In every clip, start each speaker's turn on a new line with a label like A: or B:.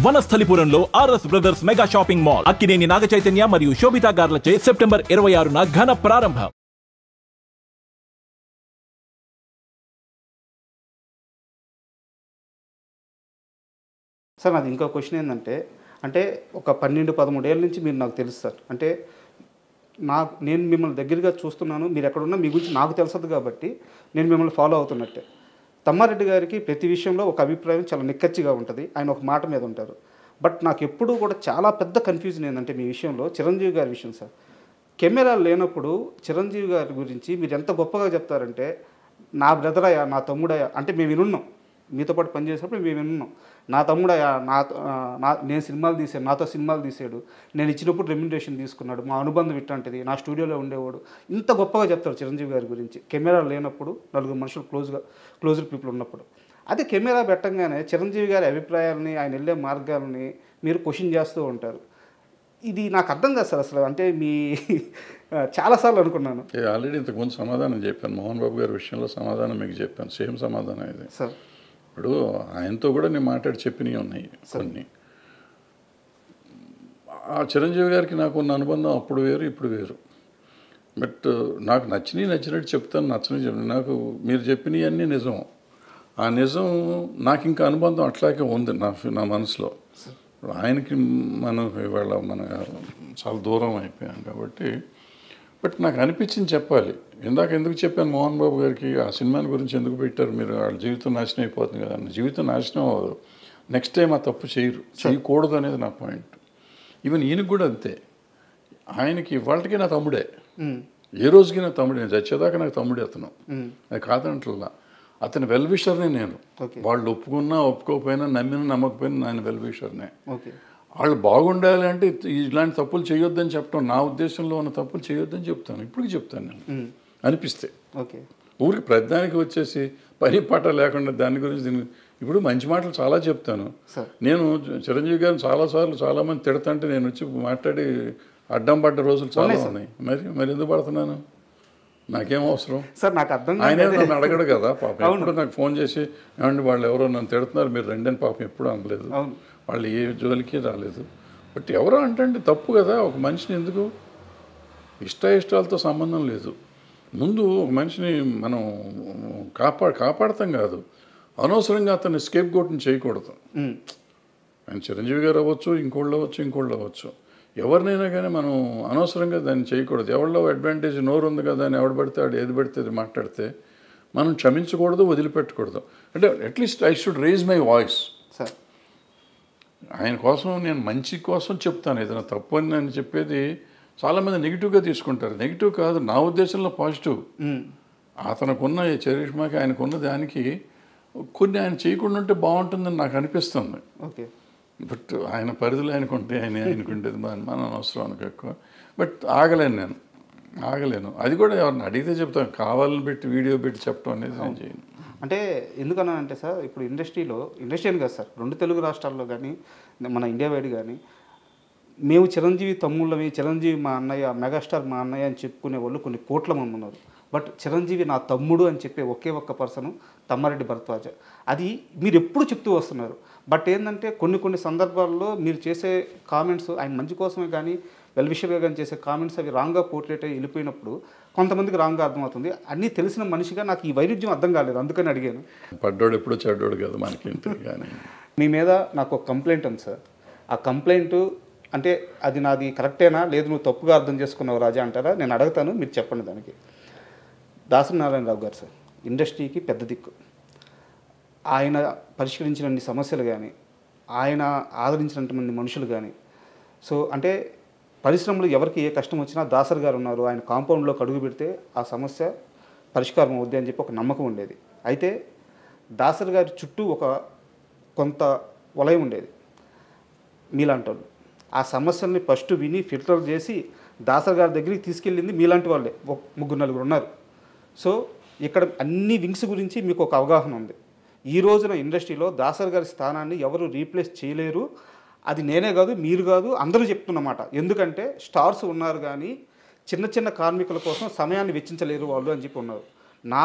A: వనస్థలిపురంలో RS brothers mega shopping mall Akkineni Naga Chaitanya మరియు Sobhita గార్లచే September 26న ఘన ప్రారంభం.
B: సార్ నాది ఇంకో క్వశ్చన్ ఏంటంటే, అంటే ఒక 12-13 ఏళ్ళ నుంచి మీరు నాకు తెలుసు సార్. అంటే నేను మిమ్మల్ని దగ్గరగా చూస్తున్నాను, మీరు ఎక్కడున్నా మీ గురించి నాకు తెలుసదు కాబట్టి నేను మిమ్మల్ని ఫాలో అవుతున్నట్టే. తమ్మారెడ్డి గారికి ప్రతి విషయంలో ఒక అభిప్రాయం చాలా నిక్కచ్చిగా ఉంటుంది, ఆయన ఒక మాట మీద ఉంటారు. బట్ నాకు ఎప్పుడూ కూడా చాలా పెద్ద కన్ఫ్యూజన్ ఏంటంటే మీ విషయంలో, చిరంజీవి గారి విషయం సార్. కెమెరాలు లేనప్పుడు చిరంజీవి గారి గురించి మీరు ఎంత గొప్పగా చెప్తారంటే, నా బ్రదరయ్యా, నా తమ్ముడయ్యా, అంటే మేము వినున్నాం, మీతో పాటు పనిచేసినప్పుడు మేము వినున్నాం. నా తమ్ముడయ్యా, నేను సినిమాలు తీసాడు, నాతో సినిమాలు తీసాడు, నేను ఇచ్చినప్పుడు రెమ్యునరేషన్ తీసుకున్నాడు, మా అనుబంధం ఇట్లాంటిది, నా స్టూడియోలో ఉండేవాడు, ఇంత గొప్పగా చెప్తారు చిరంజీవి గారి గురించి. కెమెరా లేనప్పుడు, నలుగురు మనుషులు క్లోజ్డ్ పీపుల్ ఉన్నప్పుడు. అదే కెమెరా పెట్టంగానే చిరంజీవి గారి అభిప్రాయాలని, ఆయన వెళ్ళే మార్గాలని మీరు క్వశ్చన్ చేస్తూ ఉంటారు. ఇది నాకు అర్థం కాదు సార్ అసలు. అంటే మీ చాలాసార్లు అనుకున్నాను.
C: ఆల్రెడీ ఇంతకుముందు సమాధానం చెప్పాను, మోహన్ బాబు గారి విషయంలో సమాధానం మీకు చెప్పాను, సేమ్ సమాధానం ఇది
B: సార్.
C: ఇప్పుడు ఆయనతో కూడా నేను మాట్లాడి చెప్పినవి ఉన్నాయి కొన్ని. ఆ చిరంజీవి గారికి నాకు ఉన్న అనుబంధం అప్పుడు వేరు, ఇప్పుడు వేరు. బట్ నాకు నచ్చినట్టు చెప్తాను, నచ్చని నాకు మీరు చెప్పినవి అన్నీ నిజం. ఆ నిజం నాకు ఇంకా అనుబంధం అట్లాగే ఉంది నా మనసులో. ఆయనకి మనం ఇవాళ చాలా దూరం అయిపోయాం కాబట్టి. బట్ నాకు అనిపించింది చెప్పాలి. ఎందుకు చెప్పాను మోహన్ బాబు గారికి ఆ సినిమాని గురించి ఎందుకు పెట్టారు మీరు, వాళ్ళ జీవితం నాశనం అయిపోతుంది కదా. జీవితం నాశనం అవ్వదు, నెక్స్ట్ టైం ఆ తప్పు చేయకూడదు అనేది నా పాయింట్. ఈవెన్ ఈయనకు కూడా అంతే. ఆయనకి ఇవాళకి నా తమ్ముడే, ఏ రోజుకి నా తమ్ముడే, నేను చచ్చేదాకా నాకు తమ్ముడే అతను, అది కాదంటల్లా. అతని వెల్ విషర్నే నేను. వాళ్ళు ఒప్పుకున్నా ఒప్పుకోకపోయినా, నమ్మకపోయినా నేను వెల్ విషర్నే. వాళ్ళు బాగుండాలి అంటే ఇలాంటి తప్పులు చేయొద్దని చెప్పడం, నా ఉద్దేశంలో ఉన్న తప్పులు చేయొద్దని చెప్తాను, ఇప్పటికి చెప్తాను నేను అనిపిస్తే. ఊరికి ప్రతిదానికి వచ్చేసి పని పాట లేకుండా దాని గురించి ఇప్పుడు మంచి మాటలు చాలా చెప్తాను నేను. చిరంజీవి గారిని చాలాసార్లు చాలామంది తిడతంటే నేను వచ్చి మాట్లాడి అడ్డం పడ్డ రోజులు చాలా ఉన్నాయి. మరి ఎందుకు పడుతున్నాను, నాకేం అవసరం
B: సార్? నాకు అర్థం
C: ఆయన నన్ను అడగడు కదా పాపం. ఎప్పుడు నాకు ఫోన్ చేసి ఏమండి వాళ్ళు ఎవరో నన్ను తిడుతున్నారు మీరు రెండని పాపం ఎప్పుడు అనలేదు, వాళ్ళు ఏ జోలికి రాలేదు. బట్ ఎవరో అంటే తప్పు కదా. ఒక మనిషిని ఎందుకు ఇష్టాలతో సంబంధం లేదు. ముందు ఒక మనిషిని మనం కాపాడతాం కాదు, అనవసరంగా అతన్ని స్కేప్ గోట్ని చేయకూడదు. ఆయన చిరంజీవి గారు అవ్వచ్చు, ఇంకోళ్ళు అవ్వచ్చు, ఎవరినైనా కానీ మనం అనవసరంగా దాన్ని చేయకూడదు. ఎవరిలో అడ్వాంటేజ్ నోరు ఉంది కదా అని ఎవడు పడితే ఆడు ఏది పడితే అది మాట్లాడితే మనం క్షమించకూడదు, వదిలిపెట్టకూడదు. అంటే at least I should raise my voice. ఆయన కోసం నేను మంచి కోసం చెప్తాను. ఏదైనా తప్పు అని నేను చెప్పేది చాలామంది నెగిటివ్గా తీసుకుంటారు. నెగిటివ్ కాదు, నా ఉద్దేశంలో పాజిటివ్. అతనుకున్న చరిష్మాకి ఆయనకున్న దానికి కొన్ని ఆయన చేయకుండా ఉంటే బాగుంటుందని నాకు అనిపిస్తుంది. బట్ ఆయన పరిధిలో ఆయనకుంటే ఆయనకుంటేది మన అవసరం అనుకో ఎక్కువ. బట్ ఆగలేను. అది కూడా ఎవరిని అడిగితే చెప్తాను, కావాలని పెట్టి వీడియో పెట్టి చెప్పడం అనేది నేను చేయను.
B: అంటే ఎందుకన్నానంటే సార్, ఇప్పుడు ఇండస్ట్రీ అని కాదు సార్, 2 తెలుగు రాష్ట్రాల్లో కానీ మన ఇండియా వైడ్ కానీ మేము చిరంజీవి తమ్ముళ్ళవి, చిరంజీవి మా అన్నయ్య, మెగాస్టార్ మా అన్నయ్య అని చెప్పుకునే వాళ్ళు కొన్ని కోట్ల మంది ఉన్నారు. బట్ చిరంజీవి నా తమ్ముడు అని చెప్పే ఒకే ఒక్క పర్సన్ తమ్మారెడ్డి భరద్వాజ. అది మీరు ఎప్పుడు చెప్తూ వస్తున్నారు. బట్ ఏంటంటే కొన్ని సందర్భాల్లో మీరు చేసే కామెంట్స్ ఆయన మంచి కోసమే కానీ వెల్ విషర్గా కానీ చేసే కామెంట్స్ అవి రాంగ్గా పోర్ట్రేట్ అయ్యి వెళ్ళిపోయినప్పుడు కొంతమందికి రాంగ్గా అర్థమవుతుంది. అన్నీ తెలిసిన మనిషిగా నాకు ఈ వైరుధ్యం అర్థం కాలేదు, అందుకని అడిగాను.
C: పడ్డోడు ఎప్పుడు చెడ్డోడు కదా మనకి. కానీ
B: మీ మీద నాకు ఒక కంప్లైంట్ ఉంది సార్. ఆ కంప్లైంట్ అంటే అది నాది కరెక్టేనా, లేదు నువ్వు తప్పుగా అర్థం చేసుకున్నావు రాజా అంటారా? నేను అడుగుతాను, మీరు చెప్పండి దానికి. దాసరి నారాయణరావు గారు సార్ ఇండస్ట్రీకి పెద్ద దిక్కు. ఆయన పరిష్కరించినన్ని సమస్యలు కానీ, ఆయన ఆదరించినటువంటి మనుషులు కానీ, సో అంటే పరిశ్రమలో ఎవరికి ఏ కష్టం వచ్చినా దాసరి గారు ఉన్నారు, ఆయన కాంపౌండ్లోకి అడుగు పెడితే ఆ సమస్య పరిష్కారం అవుద్ది అని చెప్పి ఒక నమ్మకం ఉండేది. అయితే దాసరి గారి చుట్టూ కొంత వలయం ఉండేది మీలాంటి వాళ్ళు. ఆ సమస్యల్ని ఫస్ట్ విని ఫిల్టర్ చేసి దాసరి గారి దగ్గరికి తీసుకెళ్ళింది మీలాంటి వాళ్ళే, 3-4 ఉన్నారు. సో ఇక్కడ అన్ని వింగ్స్ గురించి మీకు ఒక అవగాహన ఉంది. ఈ రోజున ఇండస్ట్రీలో దాసరి గారి స్థానాన్ని ఎవరు రీప్లేస్ చేయలేరు. అది నేనే కాదు, మీరు కాదు, అందరూ చెప్తున్నమాట. ఎందుకంటే స్టార్స్ ఉన్నారు కానీ చిన్న కార్మికుల కోసం సమయాన్ని వెచ్చించలేరు వాళ్ళు అని చెప్పి ఉన్నారు. నా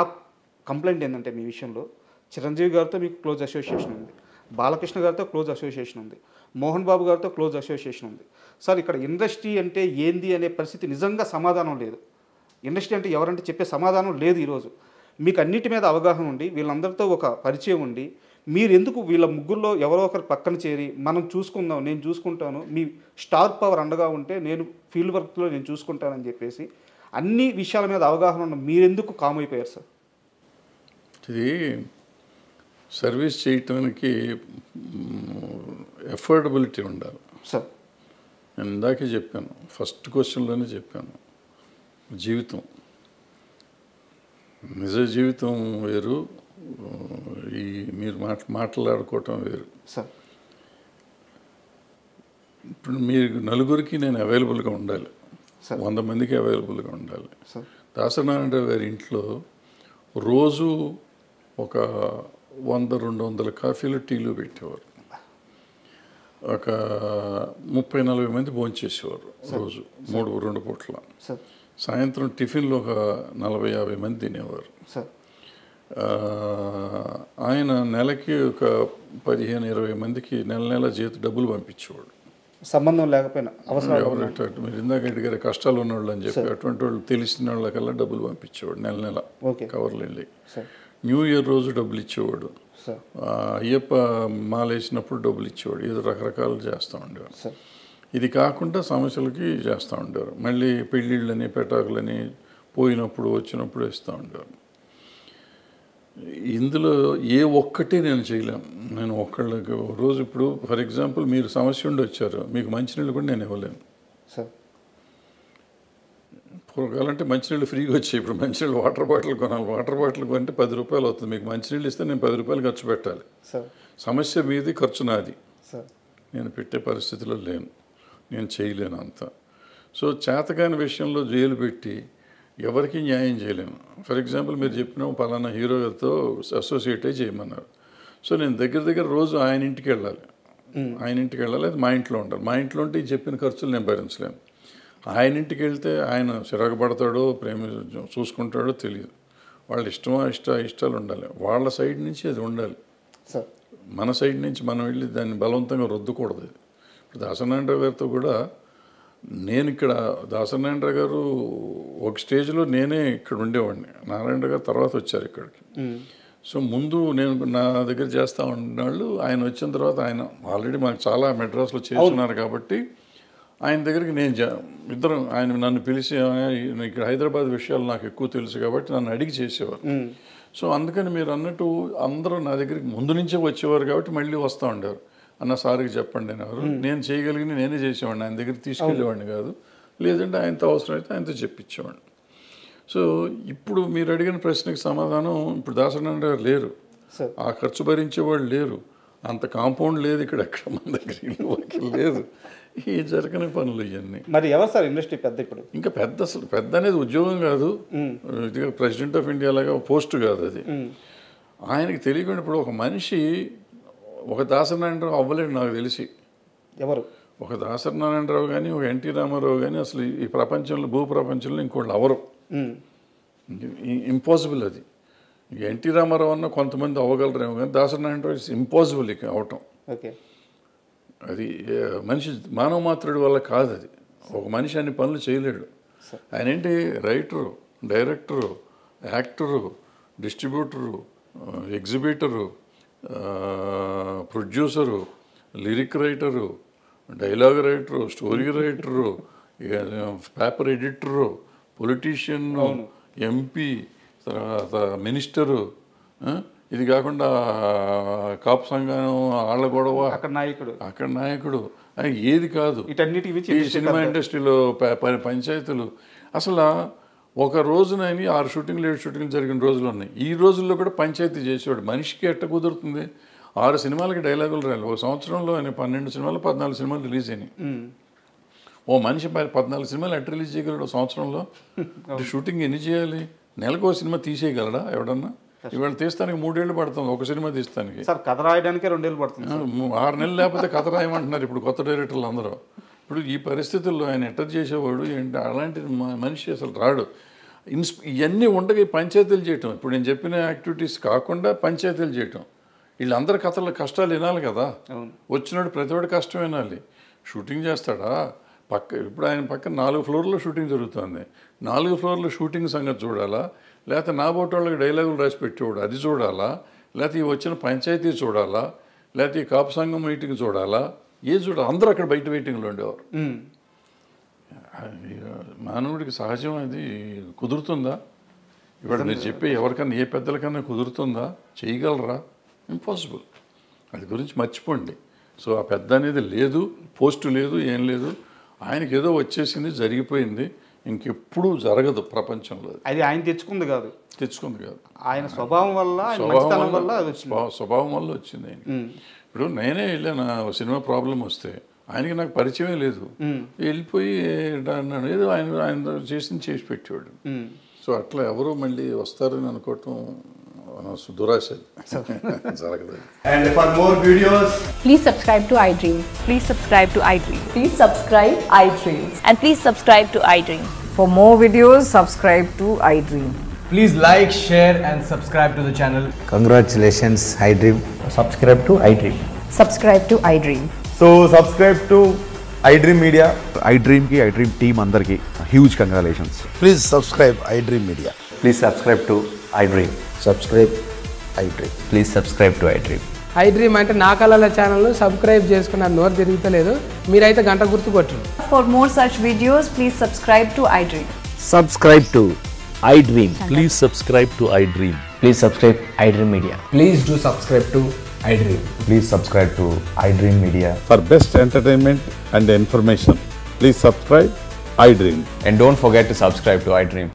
B: కంప్లైంట్ ఏంటంటే మీ విషయంలో చిరంజీవి గారితో మీకు క్లోజ్ అసోసియేషన్ ఉంది, బాలకృష్ణ గారితో క్లోజ్ అసోసియేషన్ ఉంది, మోహన్ బాబు గారితో క్లోజ్ అసోసియేషన్ ఉంది. సార్ ఇక్కడ ఇండస్ట్రీ అంటే ఏంది అనే పరిస్థితి నిజంగా సమాధానం లేదు. ఇండస్ట్రీ అంటే ఎవరంటే చెప్పే సమాధానం లేదు ఈరోజు. మీకు అన్నిటి మీద అవగాహన ఉండి వీళ్ళందరితో ఒక పరిచయం ఉండి మీరు ఎందుకు వీళ్ళ ముగ్గురులో ఎవరో ఒకరు పక్కన చేరి మనం చూసుకుందాం, నేను చూసుకుంటాను, మీ స్టార్ పవర్ అండగా ఉంటే నేను ఫీల్డ్ వర్క్లో నేను చూసుకుంటానని చెప్పేసి అన్ని విషయాల మీద అవగాహన ఉన్న మీరెందుకు కామ్ అయిపోయారు సార్?
C: ఇది సర్వీస్ చేయటానికి ఎఫోర్డబిలిటీ ఉండాలి
B: సార్.
C: నేను ఇందాకే చెప్పాను, ఫస్ట్ క్వశ్చన్లోనే చెప్పాను, జీవితం నిజ జీవితం వేరు, ఈ మీరు మాట్లాడుకోవటం వేరు
B: సార్.
C: ఇప్పుడు మీరు నలుగురికి నేను అవైలబుల్గా ఉండాలి,
B: సార్.
C: 100 మందికి అవైలబుల్గా ఉండాలి.
B: సార్.
C: దాసనారాయణరావు గారి ఇంట్లో రోజు ఒక 100-200 కాఫీలు టీలు పెట్టేవారు, ఒక 30-40 మంది భోంచేసేవారు రోజు, 2 పూట్ల.
B: సార్.
C: సాయంత్రం టిఫిన్లో ఒక 40-50 మంది తినేవారు.
B: సార్.
C: ఆయన నెలకి ఒక 15-20 మందికి నెల జీతం డబ్బులు పంపించేవాడు,
B: సంబంధం లేకపోయినా అవసరం.
C: మీరు ఇందాక అడిగారు కష్టాలు ఉన్నవాళ్ళు అని చెప్పి, అటువంటి వాళ్ళు తెలిసిన వాళ్ళకల్లా డబ్బులు పంపించేవాడు నెల కవర్లు వెళ్ళి. న్యూ ఇయర్ రోజు డబ్బులు ఇచ్చేవాడు, అయ్యప్ప మాల వేసినప్పుడు డబ్బులు ఇచ్చేవాడు, ఏదో రకరకాలు చేస్తూ ఉండేవారు. ఇది కాకుండా సమస్యలకి చేస్తూ ఉండేవారు, మళ్ళీ పెళ్ళిళ్ళని పెటాకులని పోయినప్పుడు వచ్చినప్పుడు ఇస్తూ ఉండేవారు. ఇందులో ఏ ఒక్కటి నేను చేయలేను. నేను ఒక్కళ్ళకి రోజు, ఇప్పుడు ఫర్ ఎగ్జాంపుల్ మీరు సమస్య ఉండి వచ్చారు, మీకు మంచినీళ్ళు కూడా నేను ఇవ్వలేను
B: సార్.
C: పూర్వకాలంటే మంచినీళ్ళు ఫ్రీగా వచ్చాయి, ఇప్పుడు మంచినీళ్ళు వాటర్ బాటిల్ కొనాలి, వాటర్ బాటిల్ కొంటే 10 రూపాయలు అవుతుంది, మీకు మంచినీళ్ళు ఇస్తే నేను 10 రూపాయలు ఖర్చు పెట్టాలి. సమస్య మీది, ఖర్చు నాది, నేను పెట్టే పరిస్థితిలో లేను, నేను చేయలేను అంత. సో చేతకాని విషయంలో జైలు పెట్టి ఎవరికి న్యాయం చేయలేను. ఫర్ ఎగ్జాంపుల్ మీరు చెప్పిన పలానా హీరో గారితో అసోసియేట్ అయ్యి చేయమన్నారు, సో నేను దగ్గర రోజు ఆయన ఇంటికి వెళ్ళాలి, అది మా ఇంట్లో ఉండాలి. మా ఇంట్లో ఉంటే చెప్పిన ఖర్చులు నేను భరించలేను. ఆయన ఇంటికి వెళ్తే ఆయన చిరాకు పడతాడో ప్రేమ చూసుకుంటాడో తెలియదు. వాళ్ళ ఇష్టాలు ఉండాలి, వాళ్ళ సైడ్ నుంచి అది ఉండాలి, మన సైడ్ నుంచి మనం వెళ్ళి దాన్ని బలవంతంగా రుద్దకూడదు. ఇప్పుడు దాసనారాయణరావు గారితో కూడా నేను ఇక్కడ, దాసనారాయణరావు గారు ఒక స్టేజ్లో నేనే ఇక్కడ ఉండేవాడిని, నారాయణరావు గారు తర్వాత వచ్చారు ఇక్కడికి. సో ముందు నేను నా దగ్గర చేస్తూ ఉన్నవాళ్ళు, ఆయన వచ్చిన తర్వాత ఆయన ఆల్రెడీ మాకు చాలా మెడ్రాస్లో చేస్తున్నారు కాబట్టి ఆయన దగ్గరికి నేను ఇద్దరం, ఆయన నన్ను పిలిచి ఇక్కడ హైదరాబాద్ విషయాలు నాకు ఎక్కువ తెలుసు కాబట్టి నన్ను అడిగి చేసేవారు. సో అందుకని మీరు అన్నట్టు అందరూ నా దగ్గరికి ముందు నుంచే వచ్చేవారు కాబట్టి మళ్ళీ వస్తూ ఉండేవారు, అన్న సార్కి చెప్పండి అనేవారు. నేను చేయగలిగిన నేనే చేసేవాడిని, ఆయన దగ్గరికి తీసుకెళ్ళేవాడిని కాదు, లేదంటే ఆయనతో అవసరమైతే ఆయనతో చెప్పించేవాడిని. సో ఇప్పుడు మీరు అడిగిన ప్రశ్నకి సమాధానం, ఇప్పుడు దాసనారాయణ గారు లేరు, ఆ ఖర్చు భరించేవాళ్ళు లేరు, అంత కాంపౌండ్ లేదు ఇక్కడ, ఎక్కడ మన దగ్గర లేదు, ఈ జరగని పనులు ఇవన్నీ.
B: మరి ఎవరు సార్ ఇండస్ట్రీ పెద్ద? ఇప్పుడు ఇంకా
C: అసలు పెద్ద అనేది ఉద్యోగం కాదు, ఇది ప్రెసిడెంట్ ఆఫ్ ఇండియా లాగా పోస్ట్ కాదు అది. ఆయనకి తెలియకుండా ఇప్పుడు ఒక మనిషి ఒక దాసనారాయణరావు అవ్వలేడు నాకు తెలిసి.
B: ఎవరు?
C: ఒక దాసనారాయణరావు కానీ ఒక ఎన్టీ రామారావు కానీ అసలు ఈ ప్రపంచంలో, భూప్రపంచంలో ఇంకోళ్ళు అవరు, ఇంపాసిబుల్ అది. ఎన్టీ రామారావు అన్న కొంతమంది అవ్వగలరేమో కానీ దాసనారాయణరావు ఇట్స్ ఇంపాసిబుల్ ఇక అవటం. అది మనిషి మానవ మాత్రుడి వల్ల కాదు, అది ఒక మనిషి అన్ని పనులు చేయలేడు. ఆయన ఏంటి, writer, director, actor, distributor, exhibitor, producer, lyric writer, dialogue writer, story writer, paper editor, politician, MP, తర్వాత మినిస్టరు, ఇది కాకుండా కాపు సంఘం, ఆళ్ల గొడవ, అక్కడ నాయకుడు, ఏది కాదు. ఈ సినిమా ఇండస్ట్రీలో పంచాయతీలు, అసలు ఒక రోజున 6 షూటింగ్లు 7 షూటింగ్లు జరిగిన రోజులు ఉన్నాయి. ఈ రోజుల్లో కూడా పంచాయతీ చేసేవాడు. మనిషికి ఎట్ట కుదురుతుంది? 6 సినిమాలకి డైలాగులు రాయాలి. ఒక సంవత్సరంలో ఆయన 12 సినిమాలు 14 సినిమాలు రిలీజ్ అయినాయి. ఓ మనిషి 14 సినిమాలు ఎట్ట రిలీజ్ చేయగలడు సంవత్సరంలో? షూటింగ్ ఎన్ని చేయాలి? నెలకు ఒక సినిమా తీసేయగలడా ఎవడన్నా? ఇవాళ తీస్తానికి 3 ఏళ్ళు పడుతుంది ఒక సినిమా తీస్తానికి.
B: కథ రాయడానికే 2 ఏళ్ళు పడుతుంది.
C: 6 నెలలు లేకపోతే కథ రాయమంటున్నారు ఇప్పుడు కొత్త డైరెక్టర్లు అందరూ. ఇప్పుడు ఈ పరిస్థితుల్లో ఆయన ఎట్ట చేసేవాడు ఏంటి? అలాంటి మనిషి అసలు రాడు. ఇవన్నీ ఉండగా పంచాయతీలు చేయటం, ఇప్పుడు నేను చెప్పిన యాక్టివిటీస్ కాకుండా పంచాయతీలు చేయటం, వీళ్ళందరి కథల కష్టాలు వినాలి కదా.
B: అవును.
C: వచ్చినాడు ప్రతివాడు కష్టం వినాలి. షూటింగ్ చేస్తాడా ఇప్పుడు ఆయన పక్కన 4 ఫ్లోర్లో షూటింగ్ జరుగుతుంది. 4 ఫ్లోర్లో షూటింగ్ సంగతి చూడాలా, లేకపోతే నా బోటి వాళ్ళకి డైలాగులు రాసి పెట్టేవాడు అది చూడాలా, లేకపోతే ఈ వచ్చిన పంచాయతీ చూడాలా, లేకపోతే ఈ కాపు సంఘం మీటింగ్ చూడాలా, ఏది చూడాలి? అందరూ అక్కడ బయట వెయిటింగ్లో ఉండేవారు. మానవుడికి సహజం అది కుదురుతుందా? ఇవాళ మీరు చెప్పే ఎవరికన్నా ఏ పెద్దలకన్నా కుదురుతుందా? చేయగలరా? ఇంపాసిబుల్. అది గురించి మర్చిపోండి. సో ఆ పెద్ద అనేది లేదు, పోస్టు లేదు, ఏం లేదు. ఆయనకి ఏదో వచ్చేసింది, జరిగిపోయింది, ఇంకెప్పుడు జరగదు ప్రపంచంలో.
B: అది ఆయన తెచ్చుకుంది కాదు, ఆయన స్వభావం వల్ల,
C: స్వభావం వల్ల వచ్చింది ఆయన. ఇప్పుడు నేనే వెళ్ళాను సినిమా ప్రాబ్లం వస్తే, ఆయనకి నాకు పరిచయమే లేదు, వెళ్ళిపోయి అన్నాడు, ఏదో ఆయన చేసి పెట్టాడు. సో అట్లా ఎవరు మళ్ళీ వస్తారని అనుకోవటం దురాశ, జరగదు.
D: And for more videos,
E: please subscribe to iDream.
F: Please subscribe to iDream.
E: Please subscribe iDream.
F: And please subscribe to iDream.
G: For more videos, subscribe to iDream.
D: please like, share and subscribe to the channel.
H: Congratulations, iDream.
D: Subscribe to iDream.
E: Subscribe to iDream.
D: So subscribe to iDream Media.
I: iDream ki iDream team andarki huge congratulations.
H: Please subscribe iDream Media.
D: Please subscribe to iDream.
H: Subscribe iDream.
D: Please subscribe to iDream.
J: iDream అంటే నా కళల channel subscribe చేసుకున్న నోరు తిరుగుతలేదు, మీరైతే గంట గుర్తు కొట్టండి.
E: For more such videos, please subscribe to iDream.
H: Subscribe to iDream.
K: Please subscribe to iDream.
D: Please subscribe iDream Media.
J: Please do subscribe to iDream.
I: Please subscribe to iDream Media.
C: For best entertainment and information, please subscribe iDream.
D: And don't forget to subscribe to iDream.